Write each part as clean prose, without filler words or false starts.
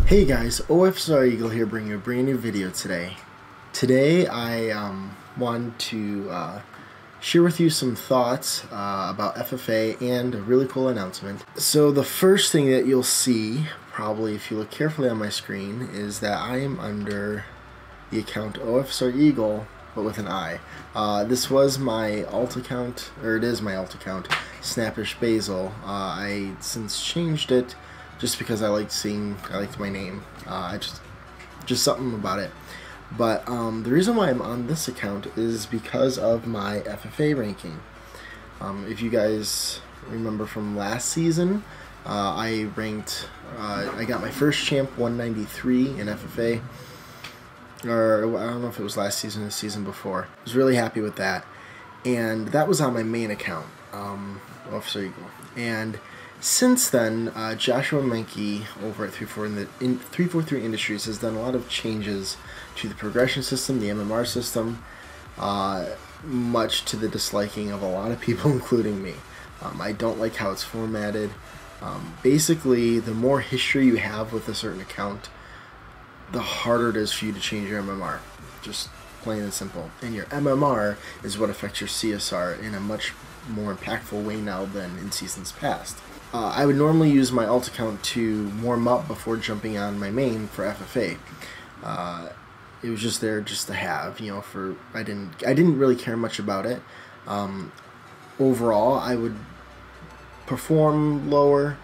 Hey guys, OFSREagle here, bringing you a brand new video today. Today I want to share with you some thoughts about FFA and a really cool announcement. So the first thing that you'll see, probably if you look carefully on my screen, is that I am under the account OFSREagle, but with an I. This was my alt account, or it is my alt account, Snappish Basil. I since changed it just because I liked my name. Just something about it. But the reason why I'm on this account is because of my FFA ranking. If you guys remember from last season, I got my first champ 193 in FFA. Or I don't know if it was last season or the season before. I was really happy with that. And that was on my main account, OFSREagle. And since then, Joshua Menke over at 343 Industries has done a lot of changes to the progression system, the MMR system, much to the disliking of a lot of people, including me. I don't like how it's formatted. Basically, the more history you have with a certain account, the harder it is for you to change your MMR. Just plain and simple. And your MMR is what affects your CSR in a much more impactful way now than in seasons past. I would normally use my alt account to warm up before jumping on my main for FFA. It was just there just to have, you know, I didn't really care much about it. Overall, I would perform lower,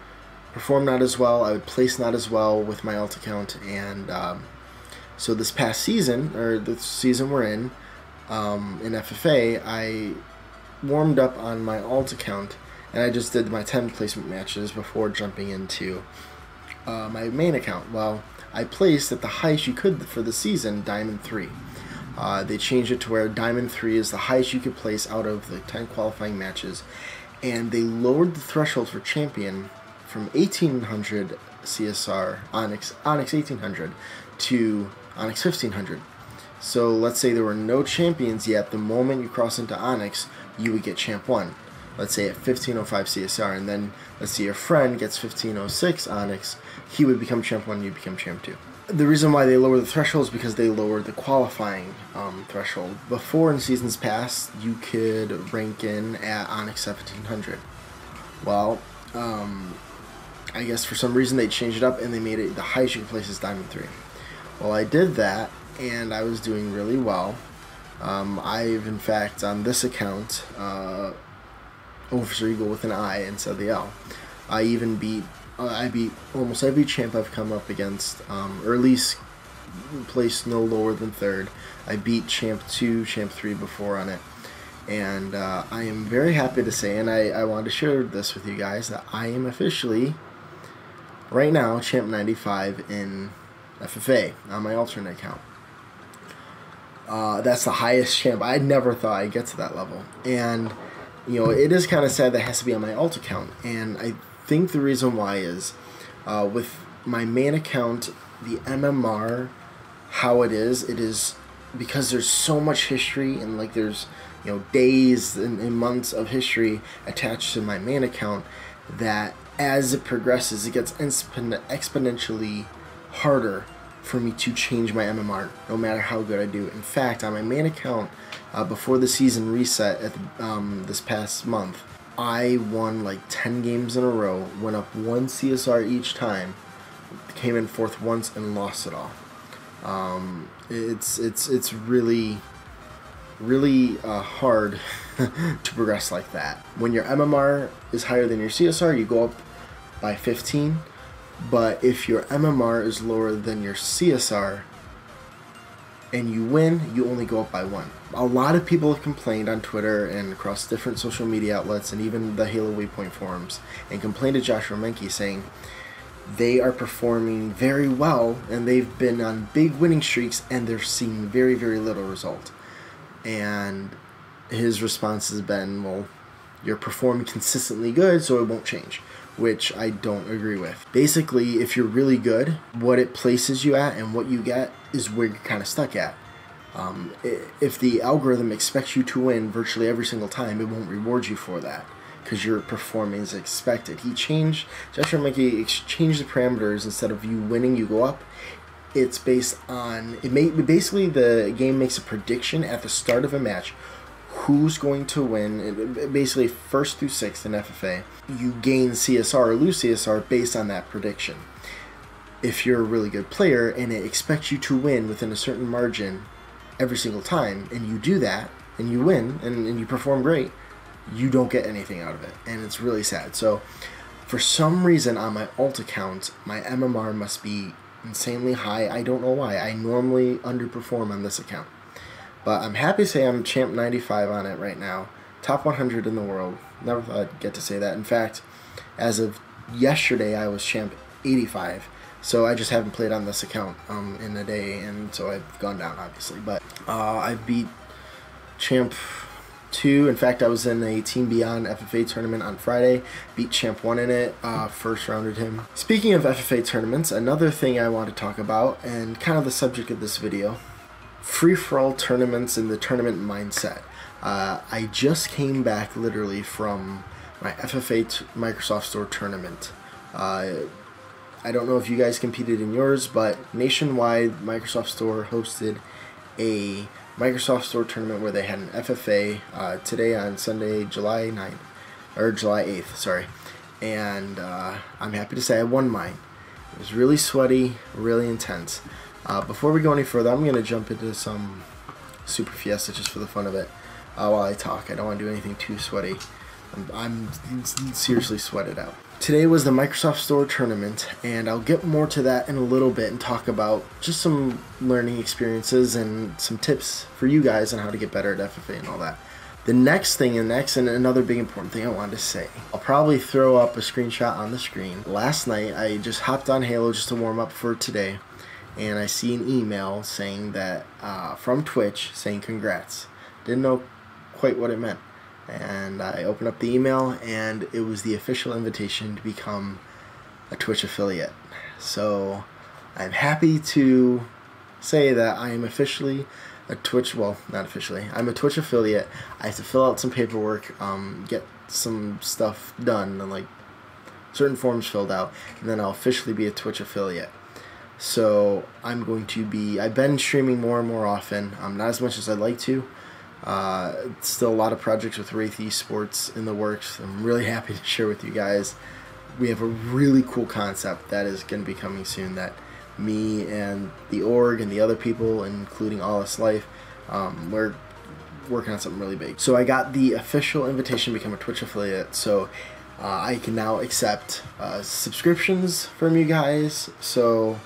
perform not as well, I would place not as well with my alt account, and so this past season, or the season we're in FFA, I warmed up on my alt account, and I just did my 10 placement matches before jumping into my main account. Well, I placed at the highest you could for the season, Diamond 3. They changed it to where Diamond 3 is the highest you could place out of the 10 qualifying matches, and they lowered the threshold for champion from 1800 CSR, Onyx 1800, to Onyx 1500. So let's say there were no champions yet. The moment you cross into Onyx, you would get Champ 1. Let's say at 1505 CSR, and then let's say your friend gets 1506 Onyx, he would become Champ 1, you become Champ 2. The reason why they lower the threshold is because they lowered the qualifying threshold. Before, in seasons past, you could rank in at Onyx 1700. Well, I guess for some reason they changed it up and they made it the highest you could place is Diamond 3. Well, I did that, and I was doing really well. I've, in fact, on this account, OFSREagle with an I instead of the L. I beat almost every champ I've come up against, or at least placed no lower than third. I beat Champ 2, Champ 3 before on it. And I am very happy to say, and I wanted to share this with you guys, that I am officially, right now, Champ 95 in FFA on my alternate account. That's the highest champ. I never thought I'd get to that level. And, you know, it is kind of sad that it has to be on my alt account. And I think the reason why is, with my main account, the MMR, how it is because there's so much history, and like there's, you know, days and months of history attached to my main account, that as it progresses, it gets exponentially harder for me to change my MMR, no matter how good I do. In fact, on my main account, before the season reset at this past month, I won like 10 games in a row, went up 1 CSR each time, came in fourth once, and lost it all. It's really hard to progress like that. When your MMR is higher than your CSR, you go up by 15. But if your MMR is lower than your CSR and you win, you only go up by 1. A lot of people have complained on Twitter and across different social media outlets and even the Halo Waypoint forums, and complained to Joshua Menke, saying they are performing very well and they've been on big winning streaks and they're seeing very, very little result. And his response has been, well, you're performing consistently good, so it won't change, which I don't agree with. Basically, if you're really good, what it places you at and what you get is where you're kind of stuck at. If the algorithm expects you to win virtually every single time, it won't reward you for that. because you're performing as expected. Joshua Mickey changed the parameters. Instead of you winning, you go up. It's based on, basically the game makes a prediction at the start of a match who's going to win. Basically, 1st through 6th in FFA. You gain CSR or lose CSR based on that prediction. If you're a really good player and it expects you to win within a certain margin every single time, and you do that, and you win, and you perform great, you don't get anything out of it, and it's really sad. So, for some reason on my alt account, my MMR must be insanely high. I don't know why. I normally underperform on this account. But I'm happy to say I'm champ 95 on it right now. Top 100 in the world. Never thought I'd get to say that. In fact, as of yesterday, I was champ 85. So I just haven't played on this account in a day, and so I've gone down, obviously. But I beat champ 2. In fact, I was in a Team Beyond FFA tournament on Friday. Beat champ 1 in it. First rounded him. Speaking of FFA tournaments, another thing I want to talk about, and kind of the subject of this video, free-for-all tournaments and the tournament mindset. I just came back literally from my FFA Microsoft Store tournament. I don't know if you guys competed in yours, but nationwide Microsoft Store hosted a Microsoft Store tournament where they had an FFA today on Sunday, July 9th, or July 8th, sorry. And I'm happy to say I won mine. It was really sweaty, really intense. Before we go any further, I'm going to jump into some Super Fiesta just for the fun of it while I talk. I don't want to do anything too sweaty. I'm seriously sweated out. Today was the Microsoft Store tournament, and I'll get more to that in a little bit and talk about just some learning experiences and some tips for you guys on how to get better at FFA and all that. The next thing, and another big important thing I wanted to say, I'll probably throw up a screenshot on the screen. Last night, I just hopped on Halo just to warm up for today, and I see an email saying that, from Twitch, saying congrats. Didn't know quite what it meant. And I opened up the email, and it was the official invitation to become a Twitch affiliate. So I'm happy to say that I am officially a Twitch, well, not officially, I'm a Twitch affiliate. I have to fill out some paperwork, get some stuff done, and like certain forms filled out, and then I'll officially be a Twitch affiliate. So I'm going to be, I've been streaming more and more often, not as much as I'd like to. Still a lot of projects with Wraith Esports in the works. I'm really happy to share with you guys. We have a really cool concept that is going to be coming soon that me and the org and the other people, including All Us Life, we're working on something really big. So I got the official invitation to become a Twitch affiliate, so I can now accept subscriptions from you guys. So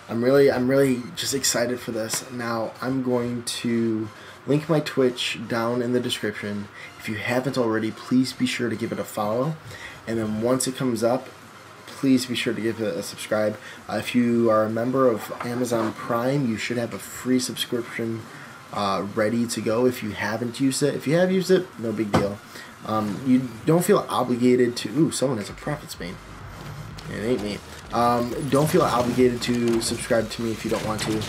I'm really just excited for this. Now I'm going to link my Twitch down in the description. If you haven't already, please be sure to give it a follow. And then once it comes up, please be sure to give it a subscribe. If you are a member of Amazon Prime, you should have a free subscription ready to go if you haven't used it. If you have used it, no big deal. You don't feel obligated to... Ooh, someone has a Prophet's Bane. It ain't me. Don't feel obligated to subscribe to me if you don't want to.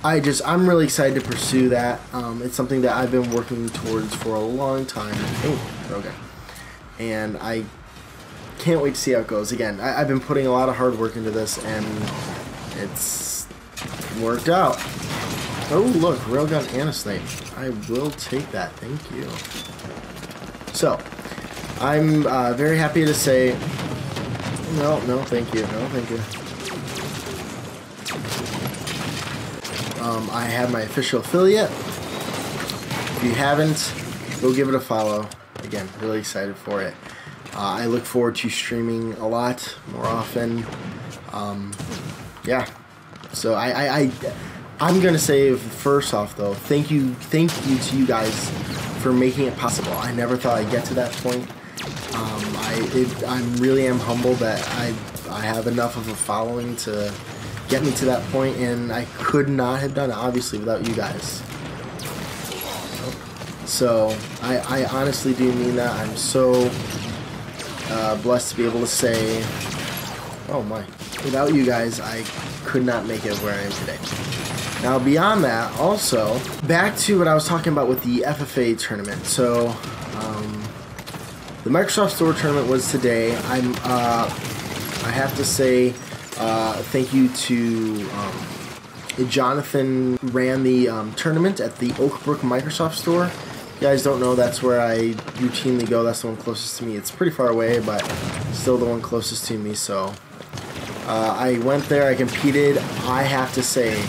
I'm really excited to pursue that. It's something that I've been working towards for a long time. Oh, okay. And I can't wait to see how it goes. Again, I've been putting a lot of hard work into this, and it's worked out. Oh, look, Railgun and a Snipe. I will take that. Thank you. So, I'm very happy to say... No, thank you. No, thank you. I have my official affiliate. If you haven't, go give it a follow. Again, really excited for it. I look forward to streaming a lot more often. Yeah. So I'm gonna say first off though, thank you to you guys for making it possible. I never thought I'd get to that point. I really am humbled that I have enough of a following to get me to that point, and I could not have done it, obviously, without you guys. So, I honestly do mean that. I'm so blessed to be able to say, oh my, without you guys, I could not make it where I am today. Now, beyond that, also, back to what I was talking about with the FFA tournament. So, the Microsoft Store tournament was today. I have to say thank you to Jonathan ran the tournament at the Oak Brook Microsoft Store. If you guys don't know, that's where I routinely go. That's the one closest to me. It's pretty far away, but still the one closest to me. So I went there. I competed. I have to say,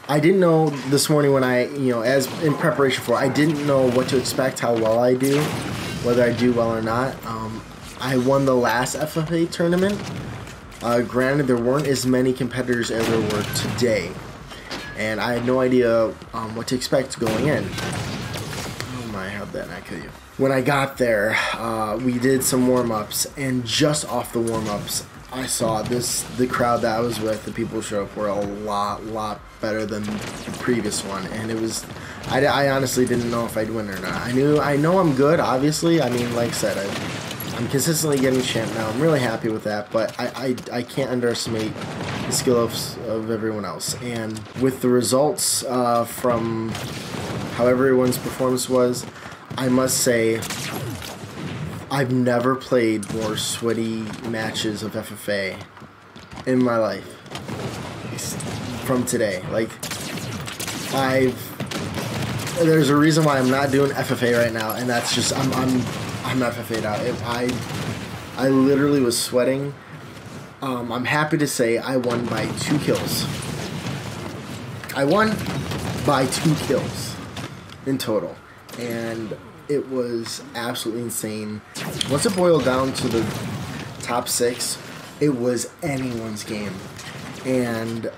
I didn't know this morning when as in preparation for it, I didn't know what to expect, how well I do, whether I do well or not. I won the last FFA tournament. Granted, there weren't as many competitors as there were today, and I had no idea what to expect going in. Oh my, how'd that not kill you? When I got there, we did some warm-ups, and just off the warm-ups, I saw the crowd that I was with, the people who showed up, were a lot better than the previous one, and it was, I honestly didn't know if I'd win or not. I know I'm good, obviously. I mean, like I said, I'm consistently getting champ now. I'm really happy with that, but I can't underestimate the skill of everyone else. And with the results from how everyone's performance was, I must say, I've never played more sweaty matches of FFA in my life from today. Like, there's a reason why I'm not doing FFA right now, and that's just I'm FFA'd out. I literally was sweating. I'm happy to say I won by 2 kills. I won by 2 kills in total, and it was absolutely insane. Once it boiled down to the top 6, it was anyone's game, and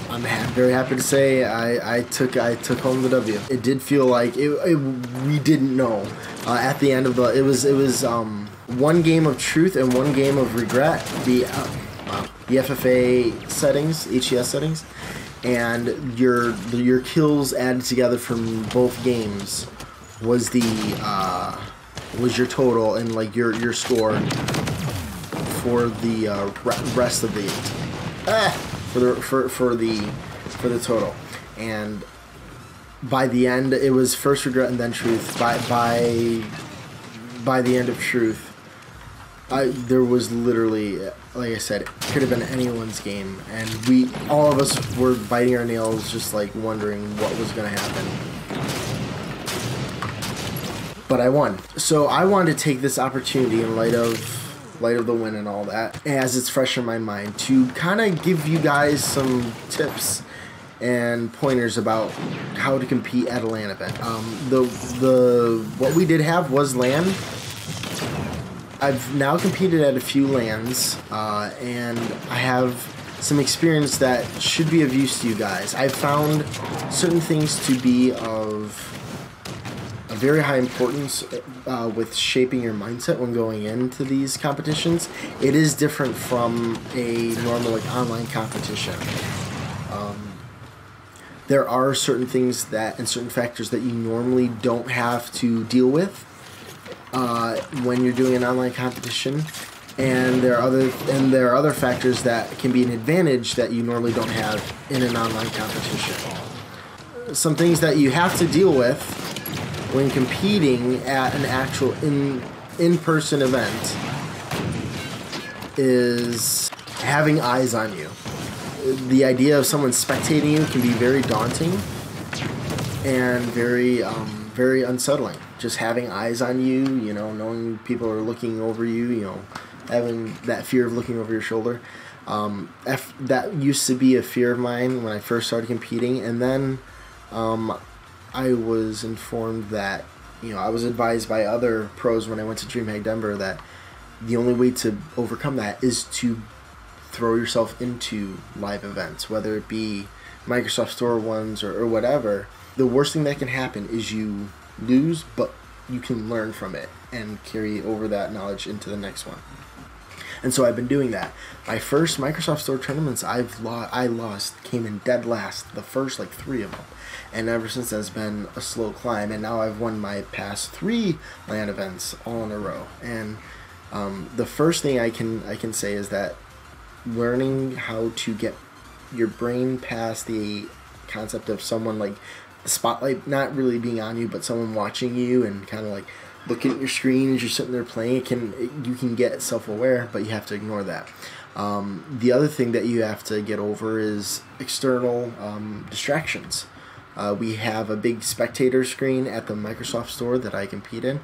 I'm very happy to say I took home the W. It did feel like we didn't know at the end of the. It was 1 game of truth and 1 game of regret. The FFA settings, HES settings, and your kills added together from both games was your total and like your score for the rest of the for the total. And by the end, it was first regret and then truth. By the end of truth, there was literally, like I said, it could have been anyone's game, and all of us were biting our nails, just like wondering what was going to happen. But I won. So I wanted to take this opportunity in light of the win and all that, as it's fresh in my mind, to kind of give you guys some tips and pointers about how to compete at a LAN event. What we did have was LAN. I've now competed at a few LANs, and I have some experience that should be of use to you guys. I've found certain things to be of a very high importance with shaping your mindset when going into these competitions. It is different from a normal online competition. There are certain things and certain factors that you normally don't have to deal with when you're doing an online competition, and there are other factors that can be an advantage that you normally don't have in an online competition. Some things that you have to deal with when competing at an actual in-person event is having eyes on you. The idea of someone spectating you can be very daunting and very unsettling. Just having eyes on you, knowing people are looking over you, having that fear of looking over your shoulder. That used to be a fear of mine when I first started competing, and then I was informed that, I was advised by other pros when I went to DreamHack Denver that the only way to overcome that is to throw yourself into live events, whether it be Microsoft Store ones or whatever. The worst thing that can happen is you lose, but you can learn from it and carry over that knowledge into the next one. And so I've been doing that. My first Microsoft Store tournaments I lost, came in dead last, the first 3 of them. And ever since that's been a slow climb, and now I've won my past 3 LAN events all in a row. And the first thing I can say is that learning how to get your brain past the concept of someone spotlight not really being on you, but someone watching you and kind of like looking at your screen as you're sitting there playing. You can get self-aware, but you have to ignore that. The other thing that you have to get over is external distractions. We have a big spectator screen at the Microsoft store that I compete in,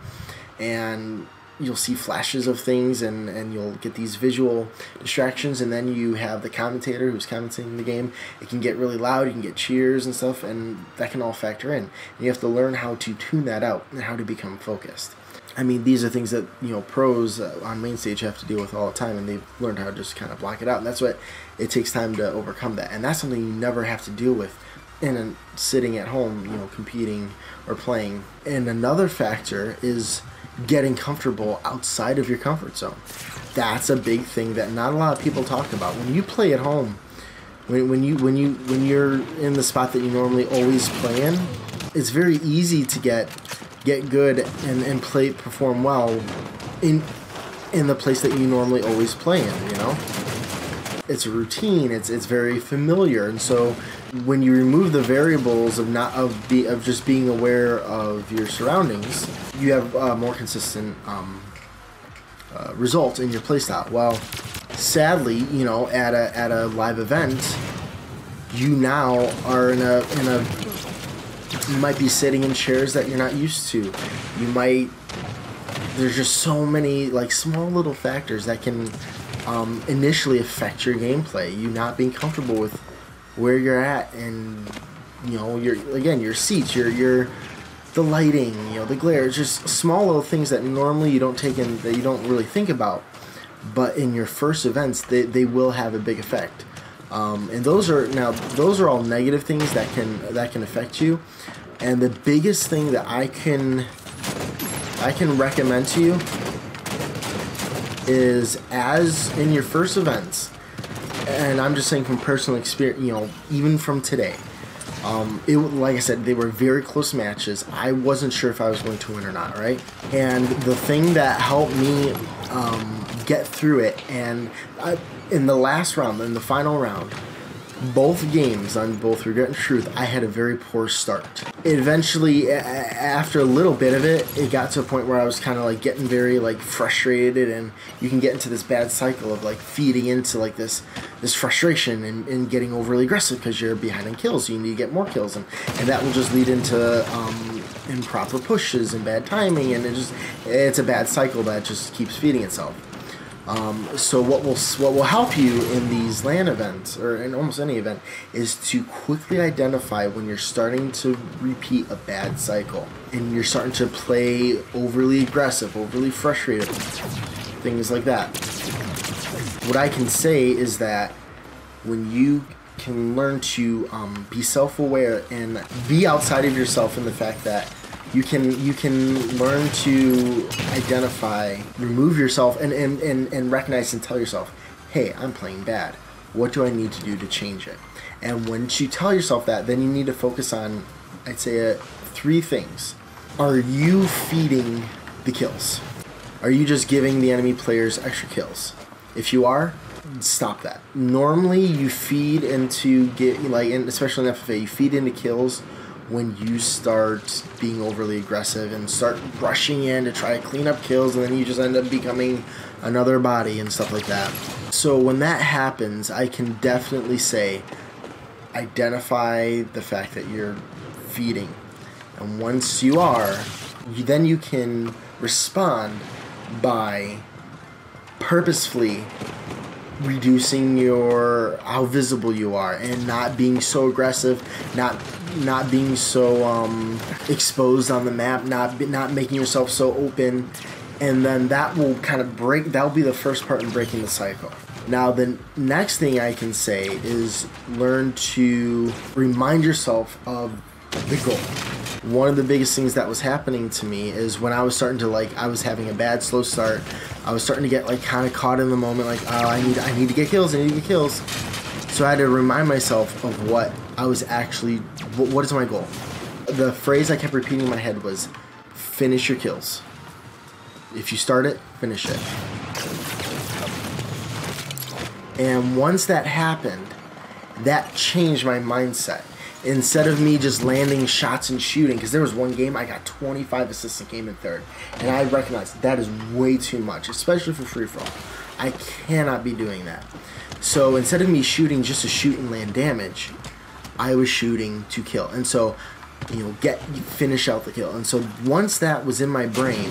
and you'll see flashes of things, and you'll get these visual distractions, and then you have the commentator who's commentating the game. It can get really loud, you can get cheers and stuff, and that can all factor in. And you have to learn how to tune that out and how to become focused. I mean, these are things that, you know, pros on main stage have to deal with all the time, and they've learned how to just kind of block it out, and that's what it takes time to overcome that. And that's something you never have to deal with in sitting at home, you know, competing or playing. And another factor is getting comfortable outside of your comfort zone. That's a big thing that not a lot of people talk about. When you play at home, when you're in the spot that you normally always play in, it's very easy to get good and perform well in the place that you normally always play in, you know? It's a routine, it's very familiar, and so when you remove the variables of just being aware of your surroundings, you have more consistent results in your playstyle. Well, sadly, you know, at a live event, you now are in a you might be sitting in chairs that you're not used to. There's just so many like small little factors that can initially affect your gameplay. You not being comfortable with where you're at, and you know, your seats, the lighting, you know, the glare. It's just small little things that normally you don't take in, that you don't really think about, but in your first events they will have a big effect. And those are all negative things that can affect you. And the biggest thing that I can recommend to you is, as in your first events, and I'm just saying from personal experience, you know, even from today, like I said, they were very close matches. I wasn't sure if I was going to win or not, right? And the thing that helped me get through it, and in the last round, in the final round, both games, on both Regret and Truth, I had a very poor start. Eventually, after a little bit of it, it got to a point where I was kind of like getting very like frustrated, and you can get into this bad cycle of like feeding into like this frustration and getting overly aggressive because you're behind in kills. So you need to get more kills, and that will just lead into improper pushes and bad timing, and it's a bad cycle that just keeps feeding itself. So what will help you in these LAN events, or in almost any event, is to quickly identify when you're starting to repeat a bad cycle and you're starting to play overly aggressive, overly frustrated, things like that. What I can say is that when you can learn to be self-aware and be outside of yourself in the fact that you can learn to identify, remove yourself, and recognize and tell yourself, hey, I'm playing bad. What do I need to do to change it? And once you tell yourself that, then you need to focus on, I'd say, 3 things. Are you feeding the kills? Are you just giving the enemy players extra kills? If you are, stop that. Normally, you feed into, and especially in FFA, you feed into kills when you start being overly aggressive and start rushing in to try to clean up kills, and then you just end up becoming another body and stuff like that. So when that happens, I can definitely say, identify the fact that you're feeding. And once you are, then you can respond by purposefully reducing how visible you are, and not being so aggressive, not being so exposed on the map, not making yourself so open, and then that will kind of that'll be the first part in breaking the cycle. Now the next thing I can say is learn to remind yourself of the goal. One of the biggest things that was happening to me is when I was starting to I was having a bad slow start, I was starting to get kind of caught in the moment, oh, I need to get kills, So I had to remind myself of what I was actually, what is my goal? The phrase I kept repeating in my head was, finish your kills. If you start it, finish it. And once that happened, that changed my mindset. instead of me just landing shots and shooting, because there was one game I got 25 assists and came in third, and I recognized that is way too much, especially for free-for-all. I cannot be doing that. So instead of me shooting just to shoot and land damage, I was shooting to kill, and so finish out the kill. And so once that was in my brain,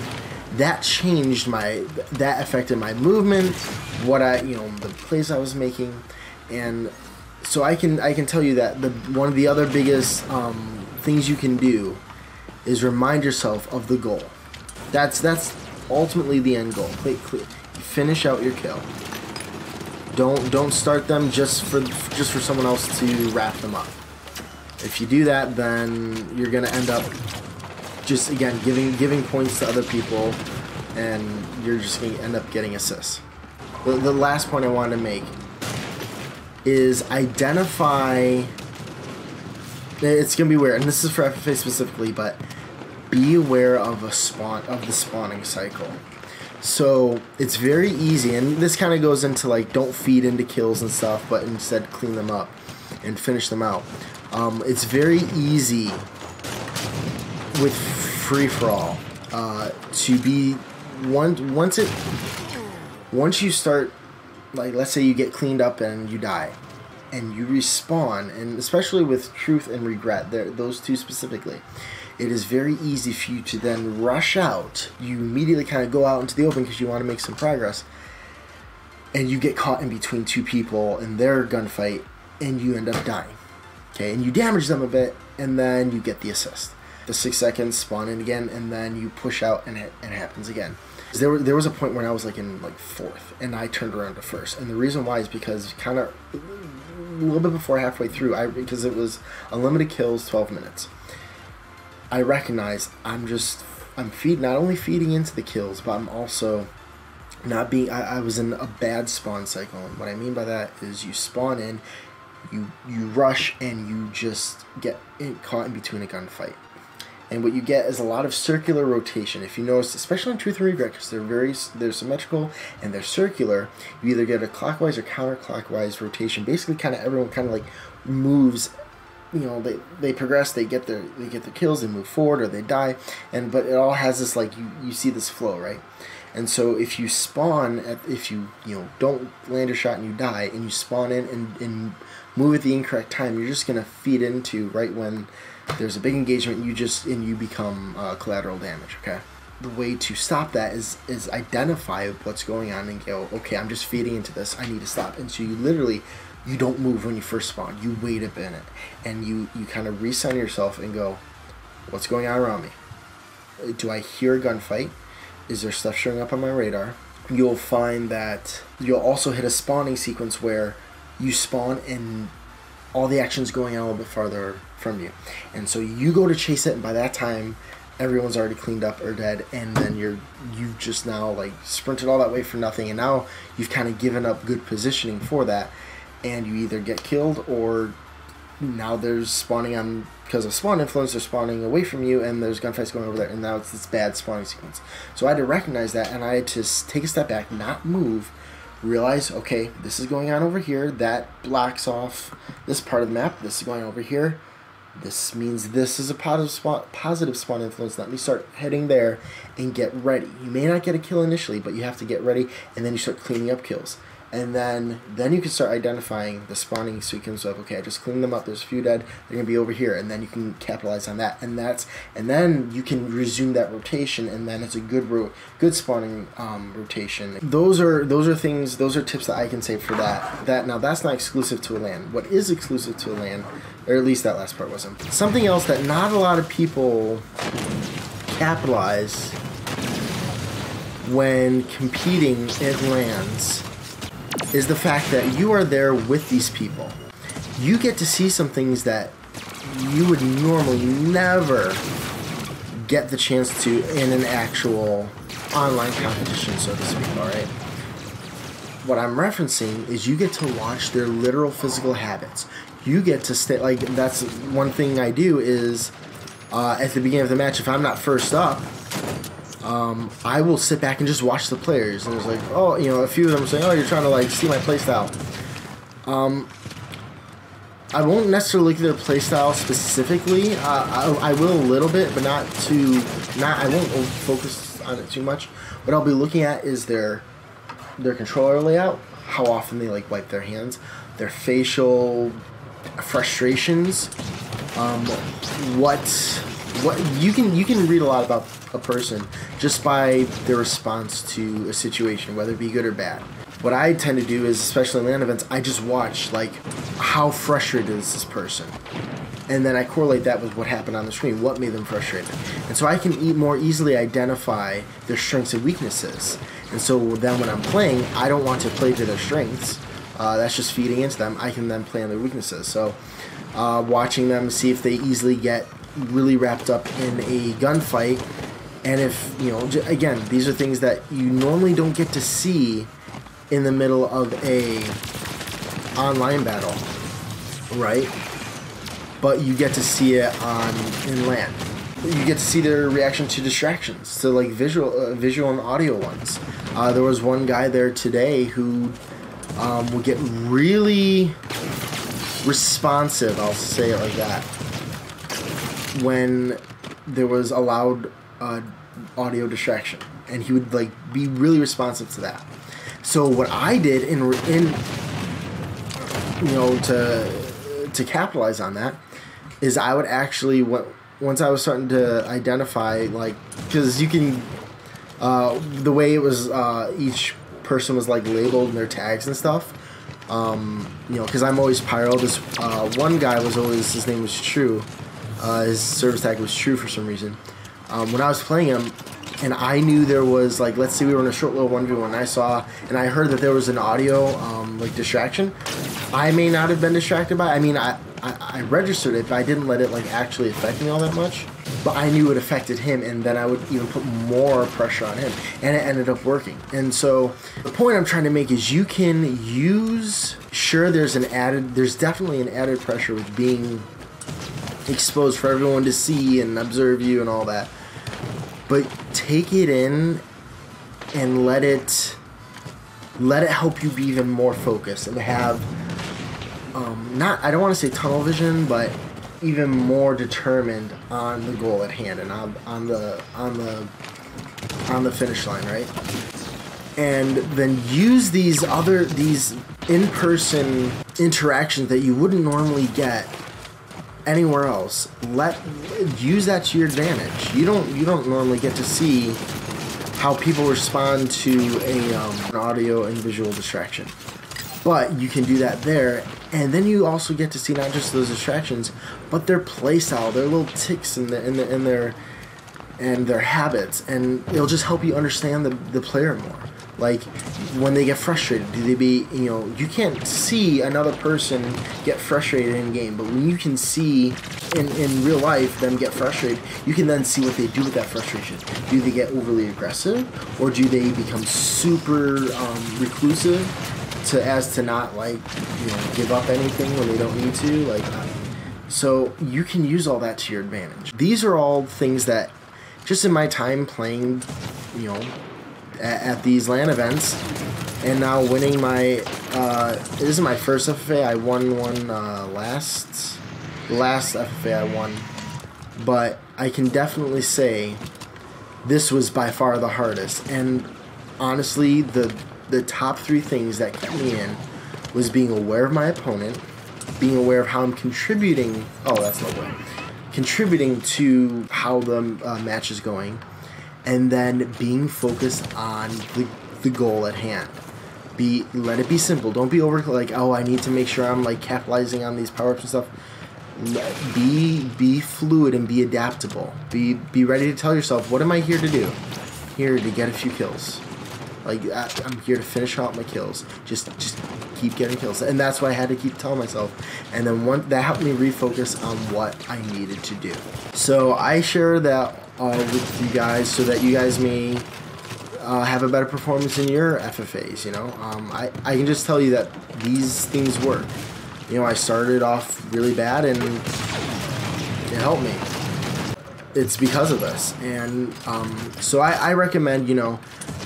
that changed that affected my movement, the plays I was making. And so I can tell you that one of the other biggest things you can do is remind yourself of the goal. That's ultimately the end goal. Finish out your kill. Don't start them just for someone else to wrap them up. If you do that, then you're gonna end up just again giving points to other people, and you're just gonna end up getting assists. The last point I wanted to make is identify. It's gonna be weird, and this is for FFA specifically, but be aware of the spawning cycle. So it's very easy, and this kind of goes into like don't feed into kills and stuff, but instead clean them up and finish them out. It's very easy with free-for-all to be once you start, like, let's say you get cleaned up and you die and you respawn, and especially with truth and regret, those two specifically, it is very easy for you to then rush out. You immediately kind of go out into the open because you want to make some progress, and you get caught in between two people in their gunfight and you end up dying. Okay, and you damage them a bit, and then you get the assist. The 6 seconds, spawn in again, and then you push out, and it happens again. There was a point when I was in 4th, and I turned around to 1st, and the reason why is because kind of a little bit before halfway through, because it was unlimited kills, 12 minutes. I recognized I'm not only feeding into the kills, but I'm also not being. I was in a bad spawn cycle, and what I mean by that is you spawn in. You rush and you just get caught in between a gunfight, and what you get is a lot of circular rotation. If you notice, especially in Truth and Regret, because they're symmetrical and they're circular, you either get a clockwise or counterclockwise rotation. Basically, kind of everyone kind of like moves. They progress, they get their kills, they move forward or they die, but it all has this you see this flow, right? And so if you spawn if you don't land your shot and you die, and you spawn in and move at the incorrect time, you're just gonna feed into right when there's a big engagement. You become collateral damage. Okay. The way to stop that is identify what's going on and go, okay, I'm just feeding into this. I need to stop. And so you don't move when you first spawn. You wait a minute, and you kind of recenter yourself and go, what's going on around me? Do I hear a gunfight? Is there stuff showing up on my radar? You'll find that you'll also hit a spawning sequence where you spawn and all the action's going on a little bit farther from you. And so you go to chase it, and by that time, everyone's already cleaned up or dead, and then you've just now sprinted all that way for nothing, and now you've kind of given up good positioning for that, and you either get killed, or now there's spawning on, because of spawn influence, they're spawning away from you, and there's gunfights going over there, and now it's this bad spawning sequence. So I had to recognize that, and I had to take a step back, not move, realize, okay, this is going on over here, that blocks off this part of the map, this is going over here, this means this is a positive spawn influence, let me start heading there and get ready. You may not get a kill initially, but you have to get ready, and then you start cleaning up kills. And then you can start identifying the spawning sequence of, okay, I just cleaned them up, there's a few dead, they're going to be over here, and then you can capitalize on that, and then you can resume that rotation, and then it's a good spawning rotation. Those are tips that I can say for that. Now, that's not exclusive to a LAN. What is exclusive to a LAN, or at least that last part wasn't. Something else that not a lot of people capitalize when competing at LANs is the fact that you are there with these people. You get to see some things that you would normally never get the chance to in an actual online competition, so to speak, alright? What I'm referencing is you get to watch their literal physical habits. You get to stay, that's one thing I do is, at the beginning of the match, if I'm not first up, I will sit back and just watch the players, and it's a few of them saying, oh, you're trying to see my playstyle. I won't necessarily look at their playstyle specifically. I will a little bit, but not too. I won't focus on it too much. What I'll be looking at is their controller layout, how often they like wipe their hands, their facial frustrations, what you can read a lot about a person just by their response to a situation, whether it be good or bad. What I tend to do is, especially in LAN events, I just watch like how frustrated is this person, and then I correlate that with what happened on the screen, what made them frustrated, and so I can more easily identify their strengths and weaknesses. And so then when I'm playing, I don't want to play to their strengths. That's just feeding into them. I can then play on their weaknesses. So watching them, see if they easily get really wrapped up in a gunfight, and if, you know, again, these are things that you normally don't get to see in the middle of a online battle, right? But you get to see it in LAN. You get to see their reaction to distractions, so like visual and audio ones. There was one guy there today who would get really responsive, I'll say it like that, when there was a loud audio distraction, and he would like be really responsive to that. So what I did in you know, to capitalize on that is I would actually, once I was starting to identify, like, because you can the way it was, each person was like labeled in their tags and stuff. You know, because I'm always pyro. This one guy was always, his name was True. His service tag was True for some reason. When I was playing him, and I knew there was, like, let's say we were in a short little 1v1, and I saw, and I heard that there was an audio, like, distraction. I may not have been distracted by it. I mean, I registered it, but I didn't let it, like, actually affect me all that much. But I knew it affected him, and then I would even put more pressure on him, and it ended up working. And so the point I'm trying to make is you can use, sure, there's definitely an added pressure with being exposed for everyone to see and observe you and all that. But take it in and let it help you be even more focused and have I don't want to say tunnel vision, but even more determined on the goal at hand and on the finish line, right? And then use these in-person interactions that you wouldn't normally get anywhere else. Use that to your advantage. You don't normally get to see how people respond to an audio and visual distraction, but you can do that there, and then you also get to see not just those distractions, but their playstyle, their little ticks and their habits, and it'll just help you understand the player more. Like, when they get frustrated, you can't see another person get frustrated in game, but when you can see in real life them get frustrated, you can then see what they do with that frustration. Do they get overly aggressive, or do they become super reclusive as to not, like, give up anything when they don't need to? Like, so you can use all that to your advantage. These are all things that, just in my time playing, at these LAN events, and now winning my, this is my first FFA. I won one last FFA I won, but I can definitely say this was by far the hardest. And honestly, the top three things that kept me in was being aware of my opponent, being aware of how I'm contributing. Oh, that's no way. Contributing to how the match is going, and then being focused on the goal at hand. Let it be simple. Don't be over, like, oh, I need to make sure I'm, like, capitalizing on these power-ups and stuff. Be fluid and be adaptable. Be ready to tell yourself, what am I here to do? Here to get a few kills. Like, I'm here to finish out my kills. Just keep getting kills. And that's what I had to keep telling myself. And then that helped me refocus on what I needed to do. So I share that with you guys so that you guys may have a better performance in your FFAs, I can just tell you that these things work. I started off really bad, and it helped me. It's because of this. And so I recommend,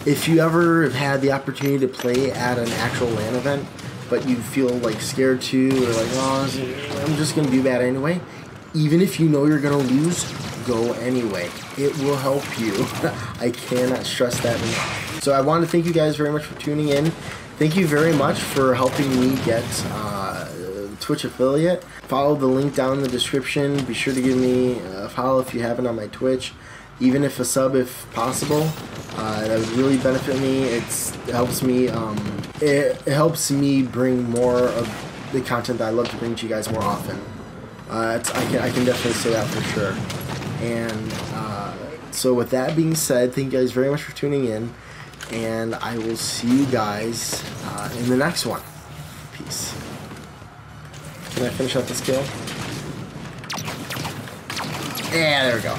if you ever have had the opportunity to play at an actual LAN event, but you feel, like, scared to, or like, oh, I'm just going to do that anyway. Even if you know you're going to lose, go anyway. It will help you. I cannot stress that enough. So I want to thank you guys very much for tuning in. Thank you very much for helping me get Twitch affiliate. Follow the link down in the description. Be sure to give me a follow if you haven't on my Twitch. Even if a sub if possible. That would really benefit me. It helps me. It helps me bring more of the content that I love to bring to you guys more often. I can definitely say that for sure. And so with that being said, thank you guys very much for tuning in, and I will see you guys in the next one. Peace. Can I finish out this kill? Yeah, there we go.